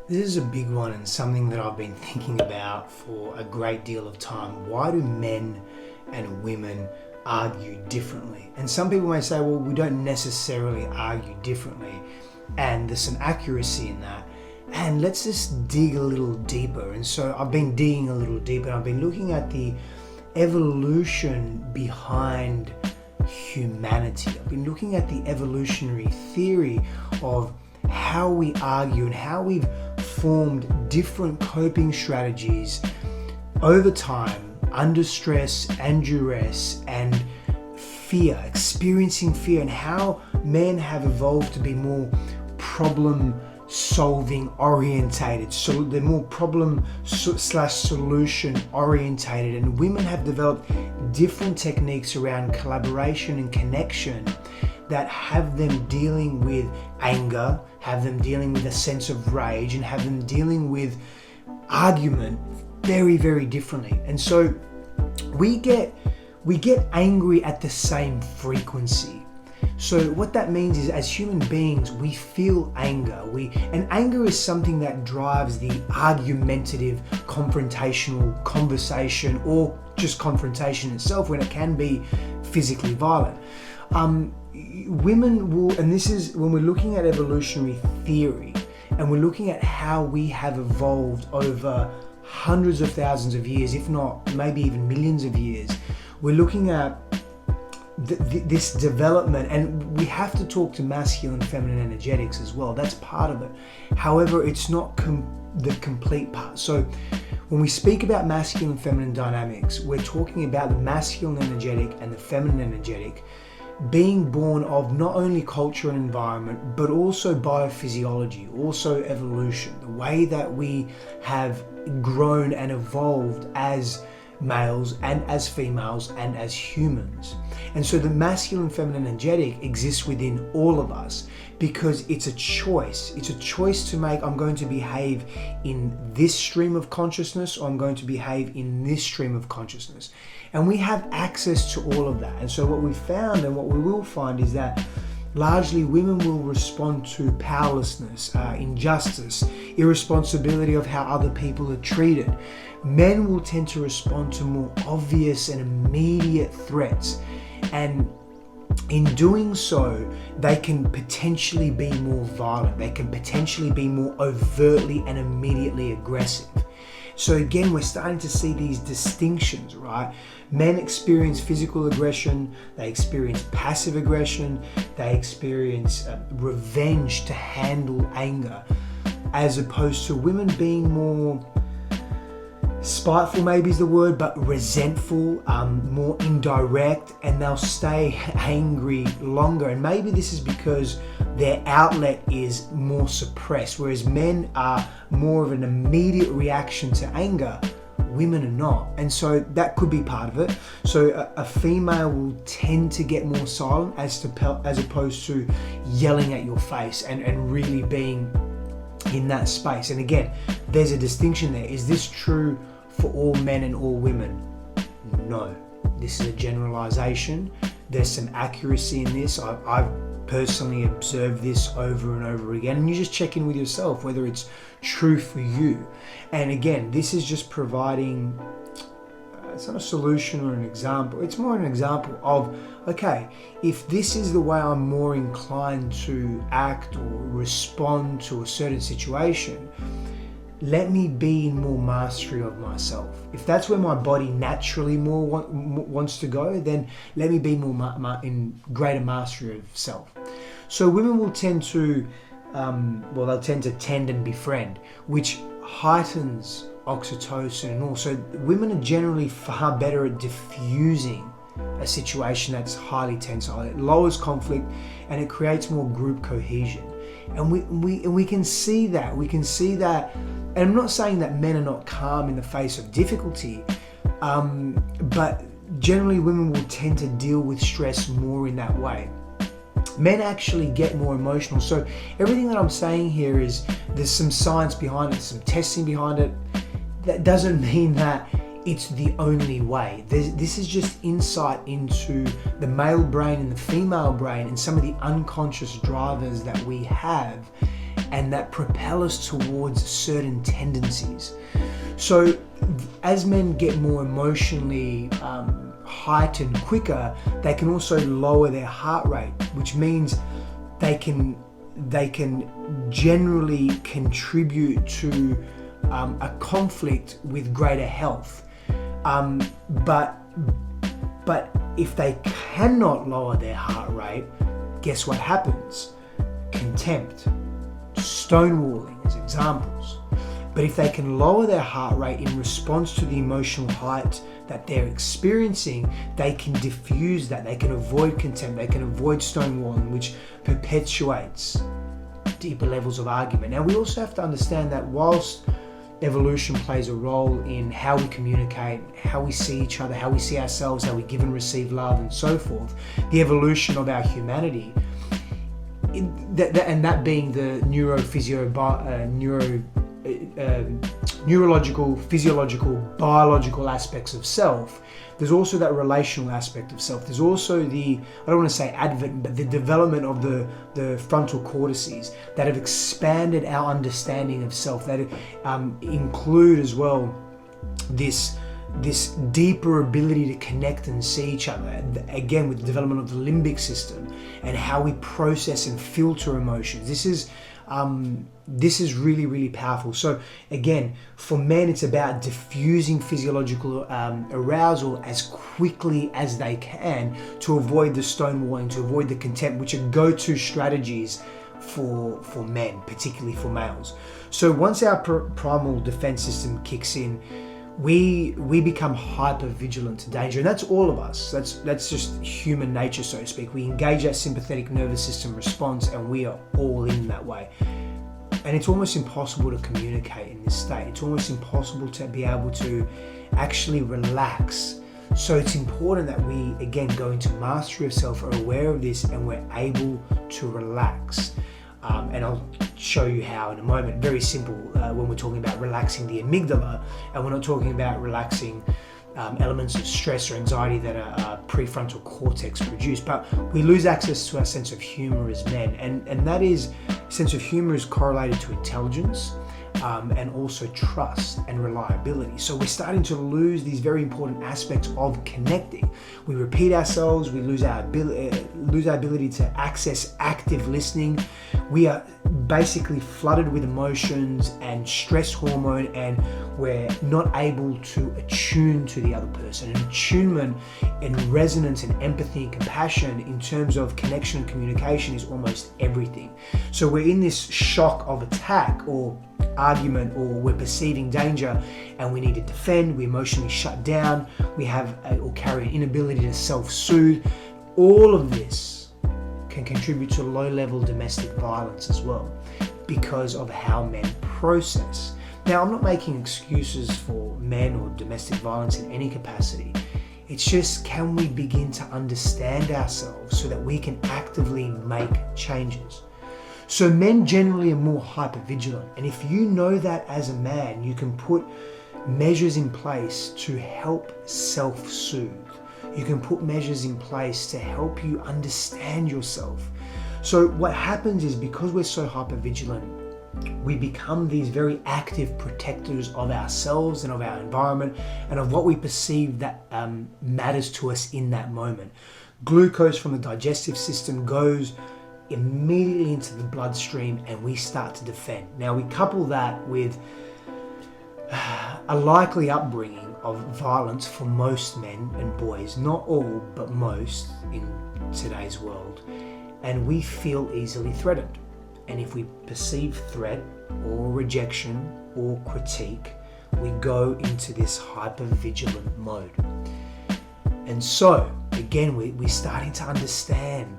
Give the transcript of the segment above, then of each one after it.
This is a big one and something that I've been thinking about for a great deal of time. Why do men and women argue differently? And some people may say, well, we don't necessarily argue differently. And there's some accuracy in that. And let's just dig a little deeper. And so I've been digging a little deeper. I've been looking at the evolution behind humanity. I've been looking at the evolutionary theory of how we argue and how we've formed different coping strategies over time, under stress and duress and fear, experiencing fear, and how men have evolved to be more problem solving orientated, so they're more problem slash solution orientated, and women have developed different techniques around collaboration and connection that have them dealing with anger, have them dealing with a sense of rage, and have them dealing with argument very, very differently. And so we get angry at the same frequency. So what that means is, as human beings, we feel anger. And anger is something that drives the argumentative, confrontational conversation, or just confrontation itself, when it can be physically violent. Women will, and this is when we're looking at evolutionary theory, and we're looking at how we have evolved over hundreds of thousands of years, if not maybe even millions of years. We're looking at this development, and we have to talk to masculine and feminine energetics as well. That's part of it. However, it's not the complete part. So when we speak about masculine and feminine dynamics, we're talking about the masculine energetic and the feminine energetic being born of not only culture and environment, but also biophysiology, also evolution, the way that we have grown and evolved as males and as females and as humans. And so the masculine feminine energetic exists within all of us because it's a choice. It's a choice to make. I'm going to behave in this stream of consciousness, or I'm going to behave in this stream of consciousness. And we have access to all of that. And so what we found, and what we will find, is that largely women will respond to powerlessness, injustice, irresponsibility of how other people are treated. Men will tend to respond to more obvious and immediate threats. And in doing so, they can potentially be more violent. They can potentially be more overtly and immediately aggressive. So again, we're starting to see these distinctions, right? Men experience physical aggression, they experience passive aggression, they experience revenge to handle anger, as opposed to women being more spiteful, maybe is the word, but resentful, more indirect, and they'll stay angry longer. And maybe this is because their outlet is more suppressed, whereas men are more of an immediate reaction to anger. Women are not. And so that could be part of it. So a female will tend to get more silent as opposed to yelling at your face and really being in that space. And again, there's a distinction there. Is this true for all men and all women? No. This is a generalization. There's some accuracy in this. I've personally observed this over and over again, and you just check in with yourself whether it's true for you. And again, this is just providing, it's not a solution or an example, it's more an example of, okay, if this is the way I'm more inclined to act or respond to a certain situation, let me be in more mastery of myself. If that's where my body naturally more wants to go, then let me be more in greater mastery of self. So women will tend to, they'll tend to tend and befriend, which heightens oxytocin, and also women are generally far better at diffusing a situation that's highly tensile. It lowers conflict and it creates more group cohesion. And we can see that. We can see that. And I'm not saying that men are not calm in the face of difficulty, but generally women will tend to deal with stress more in that way. Men actually get more emotional. So everything that I'm saying here is there's some science behind it, some testing behind it. That doesn't mean that it's the only way. This is just insight into the male brain and the female brain and some of the unconscious drivers that we have. and that propel us towards certain tendencies. So as men get more emotionally heightened quicker, they can also lower their heart rate, which means they can generally contribute to a conflict with greater health. But if they cannot lower their heart rate, guess what happens? Contempt, stonewalling as examples. But if they can lower their heart rate in response to the emotional height that they're experiencing, they can diffuse that. They can avoid contempt. They can avoid stonewalling, which perpetuates deeper levels of argument. Now, we also have to understand that whilst evolution plays a role in how we communicate, how we see each other, how we see ourselves, how we give and receive love, and so forth, the evolution of our humanity, that being the neurological, physiological, biological aspects of self, there's also that relational aspect of self. There's also I don't want to say advent, but the development of the frontal cortices that have expanded our understanding of self, that include as well this deeper ability to connect and see each other, again with the development of the limbic system and how we process and filter emotions. This is really, really powerful. So again, for men, it's about diffusing physiological arousal as quickly as they can to avoid the stonewalling, to avoid the contempt, which are go-to strategies for men, particularly for males. So once our primal defense system kicks in, we become hyper vigilant to danger, and that's all of us. That's just human nature, so to speak. We engage that sympathetic nervous system response, and we are all in that way. And it's almost impossible to communicate in this state. It's almost impossible to be able to actually relax. So it's important that we, again, go into mastery of self, are aware of this, and we're able to relax. And I'll show you how in a moment. Very simple when we're talking about relaxing the amygdala, and we're not talking about relaxing elements of stress or anxiety that are prefrontal cortex produced, but we lose access to our sense of humor as men, and that is, sense of humor is correlated to intelligence and also trust and reliability. So we're starting to lose these very important aspects of connecting. We repeat ourselves, we lose our ability to access active listening. We are basically flooded with emotions and stress hormone, and we're not able to attune to the other person. And attunement and resonance and empathy and compassion in terms of connection and communication is almost everything. So we're in this shock of attack or argument, or we're perceiving danger and we need to defend, we emotionally shut down, we have or carry an inability to self-soothe. All of this can contribute to low-level domestic violence as well, because of how men process. Now, I'm not making excuses for men or domestic violence in any capacity. It's just, can we begin to understand ourselves so that we can actively make changes? So men generally are more hypervigilant, and if you know that as a man, you can put measures in place to help self-soothe. You can put measures in place to help you understand yourself. So what happens is, because we're so hypervigilant, we become these very active protectors of ourselves and of our environment and of what we perceive that matters to us in that moment. Glucose from the digestive system goes immediately into the bloodstream, and we start to defend. Now, we couple that with a likely upbringing of violence for most men and boys, not all, but most in today's world, and we feel easily threatened. And if we perceive threat or rejection or critique, we go into this hyper-vigilant mode. And so, again, we're starting to understand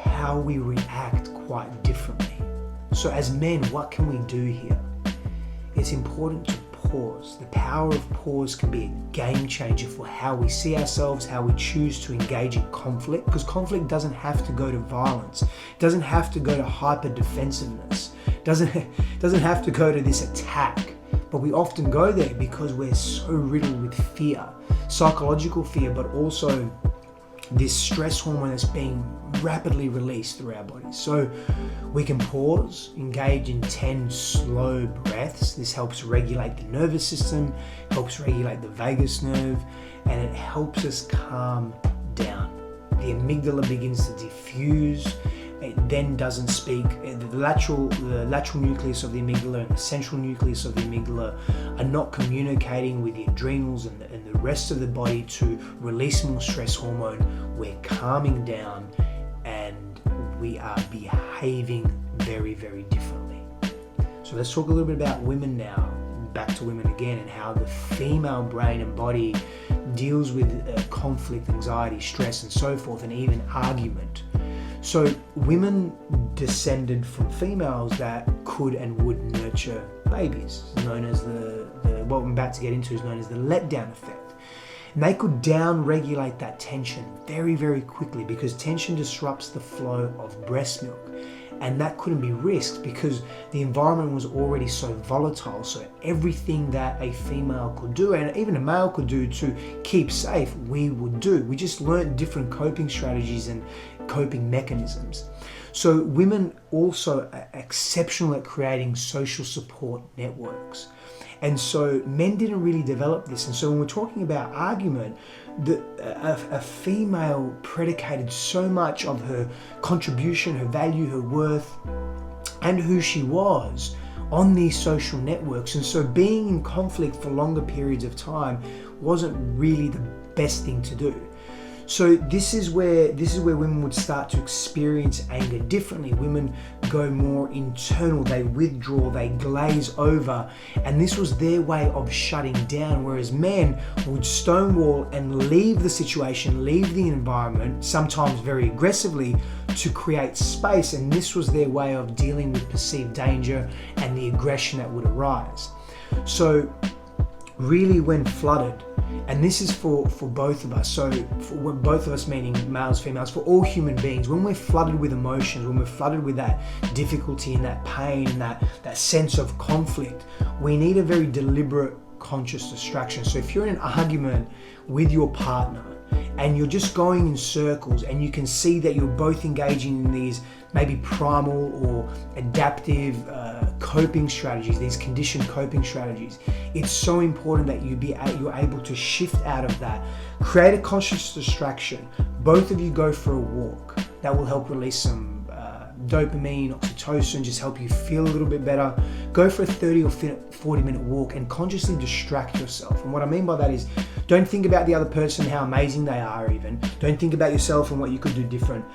how we react quite differently. So as men, what can we do here? It's important to pause. The power of pause can be a game changer for how we see ourselves, how we choose to engage in conflict, because conflict doesn't have to go to violence. It doesn't have to go to hyper defensiveness. It doesn't have to go to this attack. But we often go there because we're so riddled with fear, psychological fear, but also this stress hormone that's being rapidly released through our bodies. So we can pause, engage in 10 slow breaths. This helps regulate the nervous system, helps regulate the vagus nerve, and it helps us calm down. The amygdala begins to diffuse. It then doesn't speak. The lateral nucleus of the amygdala and the central nucleus of the amygdala are not communicating with the adrenals and the rest of the body to release more stress hormone. We're calming down and we are behaving very, very differently. So let's talk a little bit about women now. Back to women again, and how the female brain and body deals with conflict, anxiety, stress, and so forth, and even argument. So women descended from females that could and would nurture babies, known as what I'm about to get into is known as the letdown effect. And they could down-regulate that tension very, very quickly, because tension disrupts the flow of breast milk. And that couldn't be risked because the environment was already so volatile. So everything that a female could do, and even a male could do to keep safe, we would do. We just learned different coping strategies and coping mechanisms. So women also are exceptional at creating social support networks. And so men didn't really develop this. And so when we're talking about argument, a female predicated so much of her contribution, her value, her worth, and who she was on these social networks. And so being in conflict for longer periods of time wasn't really the best thing to do. So this is where women would start to experience anger differently. Women go more internal, they withdraw, they glaze over, and this was their way of shutting down, whereas men would stonewall and leave the situation, leave the environment, sometimes very aggressively, to create space, and this was their way of dealing with perceived danger and the aggression that would arise. So really, when flooded, and this is for both of us, so for both of us meaning males, females, for all human beings, when we're flooded with emotions, when we're flooded with that difficulty and that pain and that sense of conflict, we need a very deliberate, conscious distraction. So if you're in an argument with your partner and you're just going in circles and you can see that you're both engaging in these maybe primal or adaptive coping strategies, these conditioned coping strategies, it's so important that you're able to shift out of that, create a conscious distraction. Both of you go for a walk. That will help release some dopamine, oxytocin, just help you feel a little bit better. Go for a 30 or 40 minute walk and consciously distract yourself. And what I mean by that is, don't think about the other person, how amazing they are even. Don't think about yourself and what you could do different.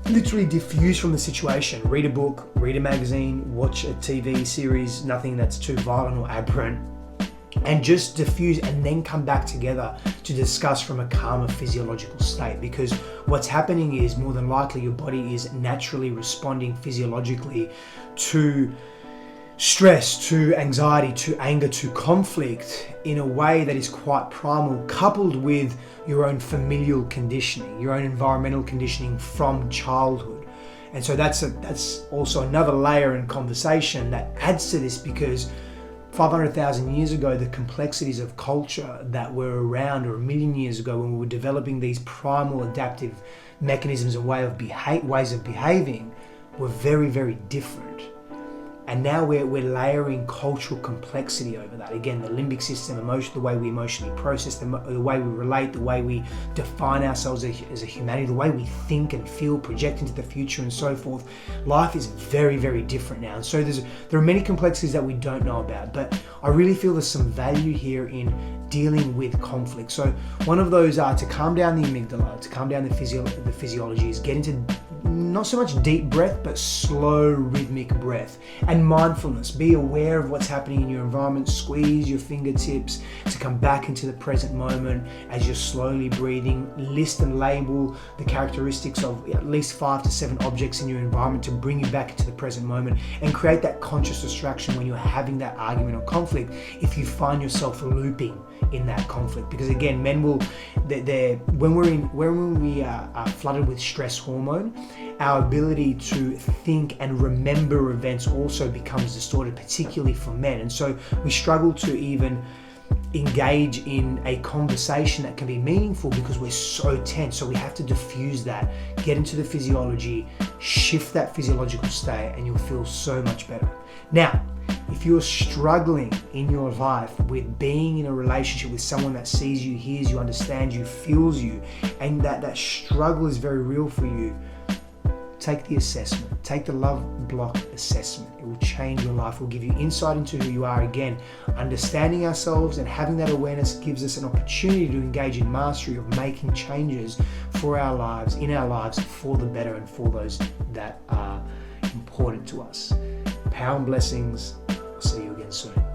Literally diffuse from the situation. Read a book, read a magazine, watch a TV series, nothing that's too violent or aberrant, and just diffuse and then come back together to discuss from a calmer physiological state. Because what's happening is, more than likely, your body is naturally responding physiologically to stress, to anxiety, to anger, to conflict in a way that is quite primal, coupled with your own familial conditioning, your own environmental conditioning from childhood. And so that's also another layer in conversation that adds to this, because 500,000 years ago, the complexities of culture that were around, or 1 million years ago, when we were developing these primal adaptive mechanisms and ways of behaving, were very, very different. And now we're layering cultural complexity over that. Again, the limbic system, emotion, the way we emotionally process, the way we relate, the way we define ourselves as a humanity, the way we think and feel, project into the future and so forth. Life is very, very different now. And so there are many complexities that we don't know about, but I really feel there's some value here in dealing with conflict. So one of those are to calm down the amygdala, to calm down the physiology, is get into not so much deep breath, but slow rhythmic breath, and mindfulness. Be aware of what's happening in your environment. Squeeze your fingertips to come back into the present moment as you're slowly breathing. List and label the characteristics of at least 5 to 7 objects in your environment to bring you back into the present moment, and create that conscious distraction when you're having that argument or conflict, if you find yourself looping in that conflict. Because again, men will, when we are flooded with stress hormone, our ability to think and remember events also becomes distorted, particularly for men. And so we struggle to even engage in a conversation that can be meaningful because we're so tense. So we have to diffuse that, get into the physiology, shift that physiological state, and you'll feel so much better. Now, if you're struggling in your life with being in a relationship with someone that sees you, hears you, understands you, feels you, and that struggle is very real for you, take the assessment. Take the love block assessment. It will change your life. It will give you insight into who you are. Again, understanding ourselves and having that awareness gives us an opportunity to engage in mastery of making changes for our lives, in our lives, for the better and for those that are important to us. Power and blessings. I'll see you again soon.